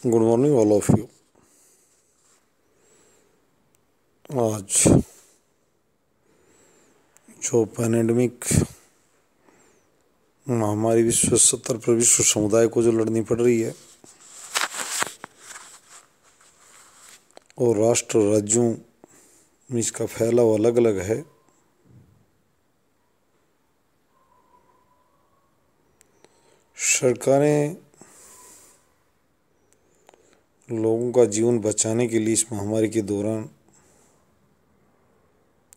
Good morning all of you. आज जो pandemic महामारी विश्व स्तर पर विश्व समुदाय को जो लड़नी पड़ रही है और राष्ट्र राज्यों में इसका फैलाव अलग अलग है, सरकारें लोगों का जीवन बचाने के लिए इस महामारी के दौरान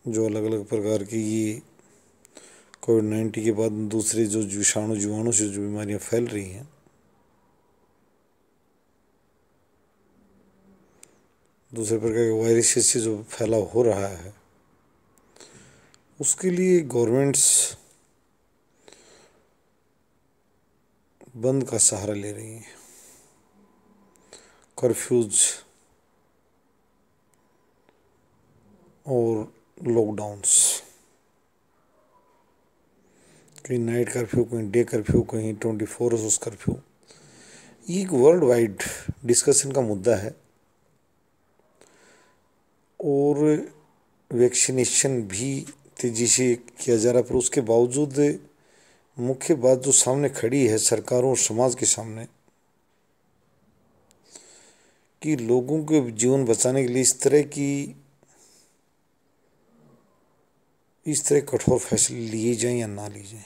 जो अलग अलग प्रकार की ये कोविड-19 के बाद दूसरे जो जीवाणु से जो बीमारियां फैल रही हैं, दूसरे प्रकार के वायरस से जो फैलाव हो रहा है, उसके लिए गवर्नमेंट्स बंद का सहारा ले रही हैं, कर्फ्यूज और लॉकडाउन्स, कहीं नाइट कर्फ्यू, कहीं डे कर्फ्यू, कहीं 24 आवर्स कर्फ्यू। ये एक वर्ल्ड वाइड डिस्कशन का मुद्दा है और वैक्सीनेशन भी तेजी से किया जा रहा है, पर उसके बावजूद मुख्य बात जो सामने खड़ी है सरकारों और समाज के सामने कि लोगों के जीवन बचाने के लिए इस तरह कठोर फैसले लिए जाएं या ना लिए जाएं।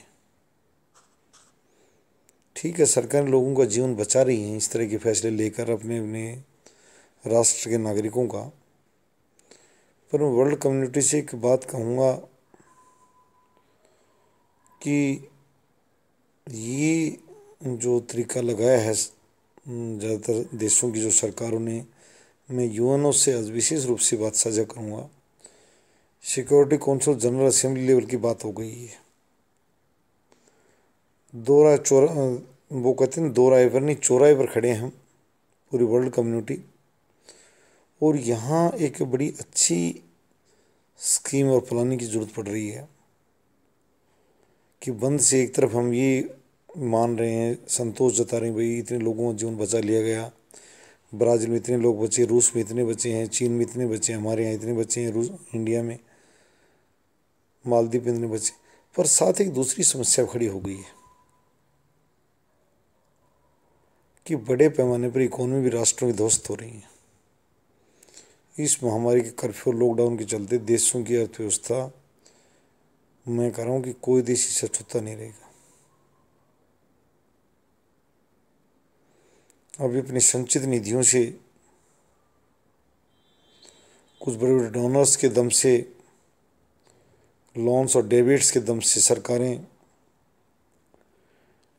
ठीक है, सरकार लोगों का जीवन बचा रही है इस तरह के फैसले लेकर अपने अपने राष्ट्र के नागरिकों का, पर मैं वर्ल्ड कम्युनिटी से एक बात कहूँगा कि ये जो तरीका लगाया है ज़्यादातर देशों की जो सरकारों ने, मैं यूएनओ से विशेष रूप से बात साझा करूँगा। Security council general assembly level की बात हो गई है। वो कहते हैं दो राय पर नहीं, चौराहे पर खड़े हैं हम पूरी वर्ल्ड कम्युनिटी, और यहाँ एक बड़ी अच्छी स्कीम और प्लानिंग की जरूरत पड़ रही है कि बंद से एक तरफ हम ये मान रहे हैं, संतोष जता रहे हैं, भाई इतने लोगों का जीवन बचा लिया गया, ब्राज़ील में इतने लोग बचे, रूस में इतने बचे हैं, चीन में इतने बचे हैं, हमारे यहाँ इतने बचे हैं, इंडिया में, मालदीव में इतने बचे, पर साथ एक दूसरी समस्या खड़ी हो गई है कि बड़े पैमाने पर इकोनॉमी भी राष्ट्रों की ध्वस्त हो रही है। इस महामारी के कर्फ्यू लॉकडाउन के चलते देशों की अर्थव्यवस्था, मैं कह रहा हूँ कि कोई देश इससे छूता नहीं रहेगा। अभी अपनी संचित निधियों से कुछ बड़े बड़े डोनर्स के दम से, लोन्स और डेबिट्स के दम से सरकारें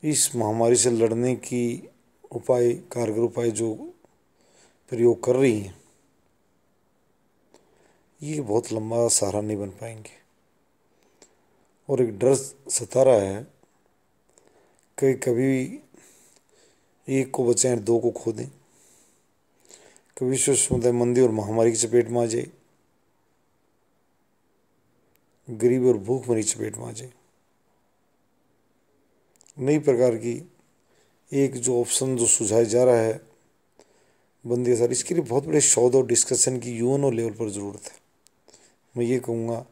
इस महामारी से लड़ने की कारगर उपाय जो प्रयोग कर रही हैं, ये बहुत लंबा सहारा नहीं बन पाएंगे और एक डर सता रहा है कि कभी एक को बचाएं, दो को खो दें, कभी विश्व समुदाय मंदी और महामारी की चपेट में आ जाए, गरीबी और भूखमरी की चपेट में आ जाए। नई प्रकार की एक जो ऑप्शन जो सुझाया जा रहा है बंदी सर, इसके लिए बहुत बड़े शोध और डिस्कशन की यूएनओ लेवल पर ज़रूरत है। मैं ये कहूँगा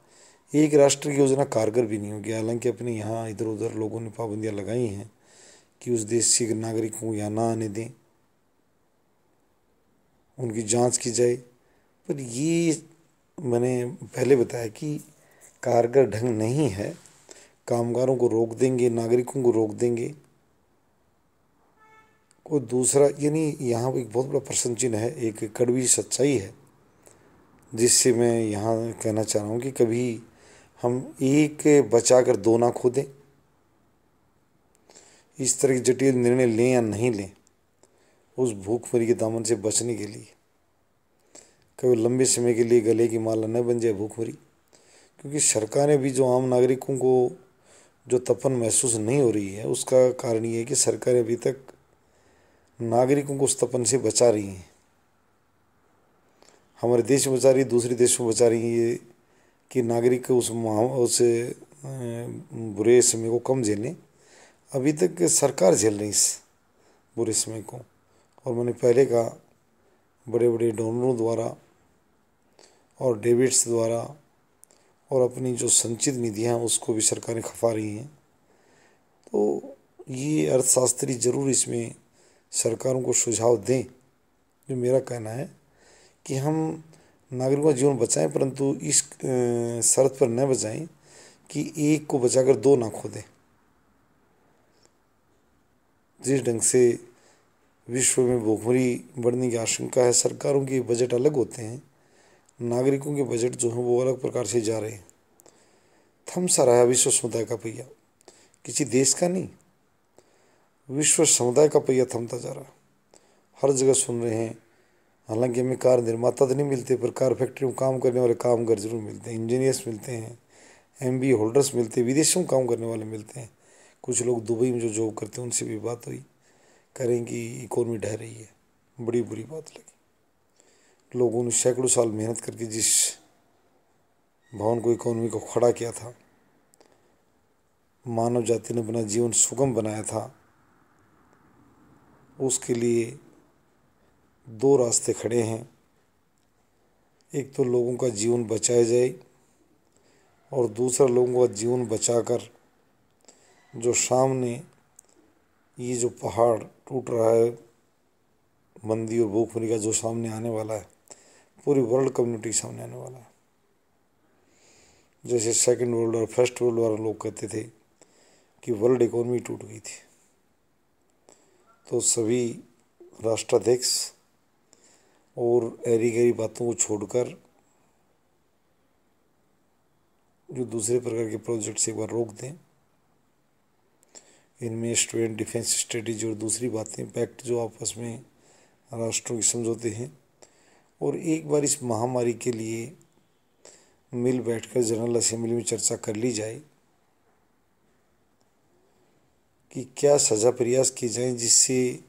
एक राष्ट्र की योजना कारगर भी नहीं होगी, हालांकि अपने यहाँ इधर उधर लोगों ने पाबंदियाँ लगाई हैं कि उस देश के नागरिकों को यहाँ ना आने दें, उनकी जांच की जाए, पर ये मैंने पहले बताया कि कारगर ढंग नहीं है। कामगारों को रोक देंगे, नागरिकों को रोक देंगे, कोई दूसरा, यानी यहाँ एक बहुत बड़ा प्रश्न चिन्ह है, एक कड़वी सच्चाई है जिससे मैं यहाँ कहना चाह रहा हूँ कि कभी हम एक बचा कर दो ना खो दें। इस तरह के जटिल निर्णय लें या नहीं लें उस भूखमरी के दामन से बचने के लिए, कभी लंबे समय के लिए गले की माला न बन जाए भूखमरी, क्योंकि सरकारें भी जो आम नागरिकों को जो तपन महसूस नहीं हो रही है, उसका कारण ये है कि सरकारें अभी तक नागरिकों को उस तपन से बचा रही हैं। हमारे देश में बचा रही, दूसरे देशों में बचा रही है, ये कि नागरिक उस बुरे समय को कम झेलें। अभी तक सरकार झेल रही इस बुरे समय को, और मैंने पहले कहा, बड़े बड़े डोनरों द्वारा और डेबिट्स द्वारा और अपनी जो संचित निधियाँ उसको भी सरकारें खपा रही हैं। तो ये अर्थशास्त्री जरूर इसमें सरकारों को सुझाव दें। जो मेरा कहना है कि हम नागरिकों का जीवन बचाएं, परंतु इस शर्त पर न बचाएं कि एक को बचाकर दो ना खो दें। जिस ढंग से विश्व में भूखमरी बढ़ने की आशंका है, सरकारों के बजट अलग होते हैं, नागरिकों के बजट जो हैं वो अलग प्रकार से जा रहे हैं। थम सा रहा है विश्व समुदाय का पहिया, किसी देश का नहीं, विश्व समुदाय का पहिया थमता जा रहा है। हर जगह सुन रहे हैं, हालांकि हमें कार निर्माता तो नहीं मिलते, पर कार फैक्ट्री में काम करने वाले कामगार जरूर मिलते हैं, इंजीनियर्स मिलते हैं, MBA होल्डर्स मिलते हैं, विदेशों में काम करने वाले मिलते हैं। कुछ लोग दुबई में जो जॉब करते हैं उनसे भी बात हुई, करें कि इकोनॉमी ढह रही है, बड़ी बुरी बात लगी। लोगों ने सैकड़ों साल मेहनत करके जिस भवन को, इकोनॉमी को खड़ा किया था, मानव जाति ने अपना जीवन सुगम बनाया था, उसके लिए दो रास्ते खड़े हैं। एक तो लोगों का जीवन बचाया जाए और दूसरा लोगों का जीवन बचाकर जो सामने ये जो पहाड़ टूट रहा है, मंदी और भूखमरी का जो सामने आने वाला है, पूरी वर्ल्ड कम्युनिटी सामने आने वाला है। जैसे सेकंड वर्ल्ड और फर्स्ट वर्ल्ड वाले लोग कहते थे कि वर्ल्ड इकोनॉमी टूट गई थी, तो सभी राष्ट्राध्यक्ष और ऐरी गैरी बातों को छोड़कर जो दूसरे प्रकार के प्रोजेक्ट्स एक बार रोक दें, इनमें स्टूडेंट डिफेंस स्ट्रेटेजी और दूसरी बातें, पैक्ट जो आपस में राष्ट्रों के समझौते हैं, और एक बार इस महामारी के लिए मिल बैठकर जनरल असेंबली में चर्चा कर ली जाए कि क्या सजा प्रयास की जाए जिससे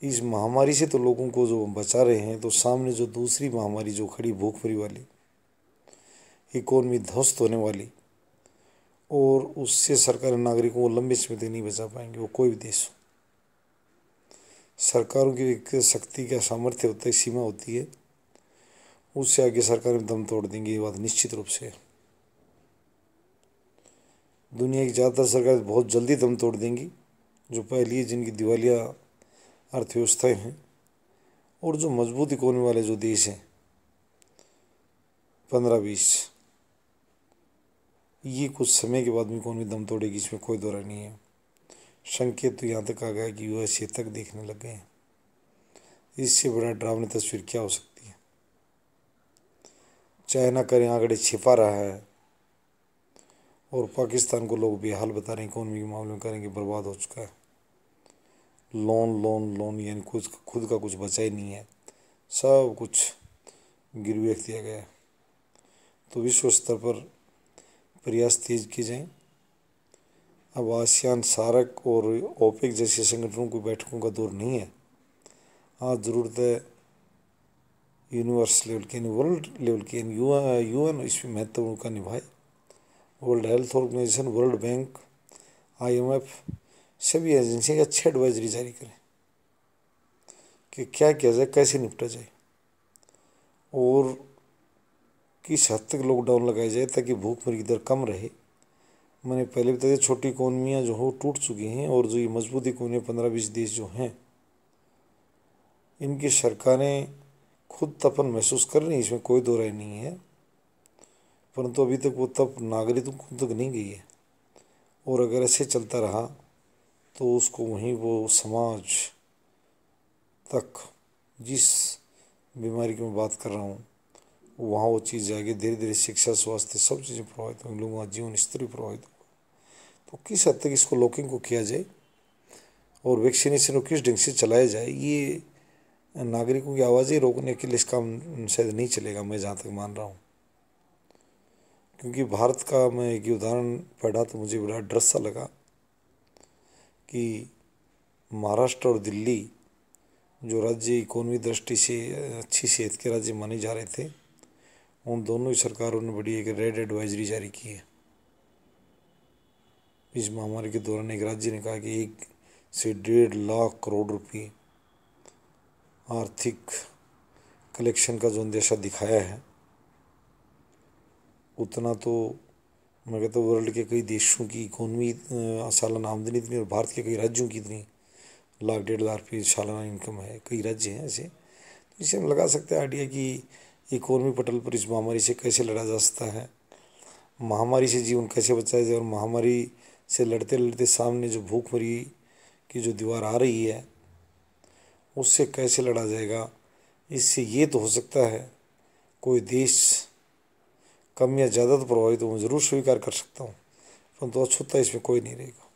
इस महामारी से तो लोगों को जो बचा रहे हैं, तो सामने जो दूसरी महामारी जो खड़ी भूखमरी वाली, इकोनॉमी ध्वस्त होने वाली, और उससे सरकार नागरिकों को लंबे समय तक नहीं बचा पाएंगे, वो कोई भी देश हो। सरकारों की एक शक्ति का सामर्थ्य होता है, सीमा होती है, उससे आगे सरकार दम तोड़ देंगी, ये बात निश्चित रूप से। दुनिया की ज़्यादातर सरकार बहुत जल्दी दम तोड़ देंगी, जो पहली है जिनकी दिवालिया अर्थव्यवस्थाएं हैं, और जो मजबूत इकोनॉमी वाले जो देश हैं 15-20, ये कुछ समय के बाद में इकोनॉमी दम तोड़ेगी, इसमें कोई दो राय नहीं है। संकेत तो यहाँ तक आ गया कि USA तक देखने लग गए हैं। इससे बड़ा डरावनी तस्वीर क्या हो सकती है। चाइना करें आंकड़े छिपा रहा है, और पाकिस्तान को लोग बेहाल बता रहे हैं, इकोनॉमी के मामले में करेंगे बर्बाद हो चुका है। लोन लोन लोन, यानी कुछ खुद का कुछ बचा ही नहीं है, सब कुछ गिरवी रख दिया गया है। तो विश्व स्तर पर प्रयास तेज किए जाएं। अब आसियान, सार्क और ओपेक जैसे संगठनों की बैठकों का दौर नहीं है। आज ज़रूरत है यूनिवर्स लेवल की, यानी वर्ल्ड लेवल की, यानी UN इसमें महत्वपूर्ण भूमिका निभाए। World health organization, world bank, IMF, सभी एजेंसी अच्छी एडवाइजरी जारी करें कि क्या किया जाए, कैसे निपटा जाए, और किस हद तक लॉकडाउन लगाया जाए ताकि भूखमरी की दर कम रहे। मैंने पहले बताया, छोटी इकोनॉमियाँ जो हो टूट चुकी हैं, और जो ये मजबूत इकोनॉमी 15-20 देश जो हैं, इनकी सरकारें खुद तपन महसूस कर रही हैं, इसमें कोई दो राय नहीं है, परंतु अभी तक वो तप नागरिकों तक नहीं गई है। और अगर ऐसे चलता रहा तो उसको वहीं वो समाज तक, जिस बीमारी की मैं बात कर रहा हूँ, वहाँ वो चीज़ जाएगी। धीरे धीरे शिक्षा, स्वास्थ्य, सब चीज़ें प्रभावित होंगी, लोगों का जीवन स्तर भी प्रभावित होगा। तो किस हद तक इसको लॉकिंग को किया जाए और वैक्सीनेशन को किस ढंग से चलाया जाए, ये नागरिकों की आवाज़ें रोकने के लिए इसका शायद नहीं चलेगा, मैं जहाँ तक मान रहा हूँ। क्योंकि भारत का मैं एक उदाहरण पढ़ा तो मुझे बड़ा डर सा लगा कि महाराष्ट्र और दिल्ली, जो राज्य इकोनॉमी दृष्टि से अच्छी सेहत के राज्य माने जा रहे थे, उन दोनों ही सरकारों ने बड़ी एक रेड एडवाइजरी जारी की है। इस महामारी के दौरान एक राज्य ने कहा कि 1 से 1.5 लाख करोड़ रुपये आर्थिक कलेक्शन का जो अंदेशा दिखाया है, उतना तो मैं कहता हूँ वर्ल्ड के कई देशों की इकोनॉमी सालाना आमदनी इतनी, और भारत के कई राज्यों की इतनी 1,00,000 1,50,000 रुपये सालाना इनकम है। कई राज्य हैं ऐसे, तो इसे हम लगा सकते हैं आइडिया कि इकोनॉमी पटल पर इस महामारी से कैसे लड़ा जा सकता है, महामारी से जीवन कैसे बचाया जाए, और महामारी से लड़ते लड़ते सामने जो भूखमरी की जो दीवार आ रही है उससे कैसे लड़ा जाएगा। इससे ये तो हो सकता है कोई देश कम या ज़्यादा तो प्रभावित हो, ज़रूर स्वीकार कर सकता हूँ, परंतु अछूता इसमें कोई नहीं रहेगा।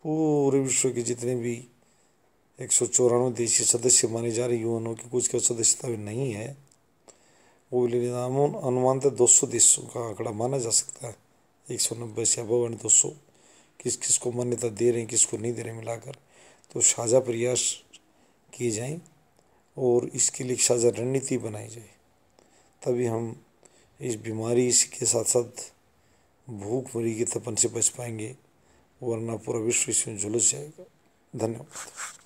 पूरे विश्व के जितने भी 194 देशी सदस्य माने जा रहे यूएनओ की, कुछ की सदस्यता भी नहीं है, वो अनुमानतः 200 देशों का आंकड़ा माना जा सकता है। 190 से अबव 200 किस किस को मान्यता दे रहे हैं, किसको नहीं दे रहे मिलाकर, तो साझा प्रयास किए जाएं और इसके लिए साझा रणनीति बनाई जाए, तभी हम इस बीमारी के साथ साथ भूखमरी के तपन से बच पाएंगे, वरना पूरा विश्व इसमें झुलस जाएगा। धन्यवाद।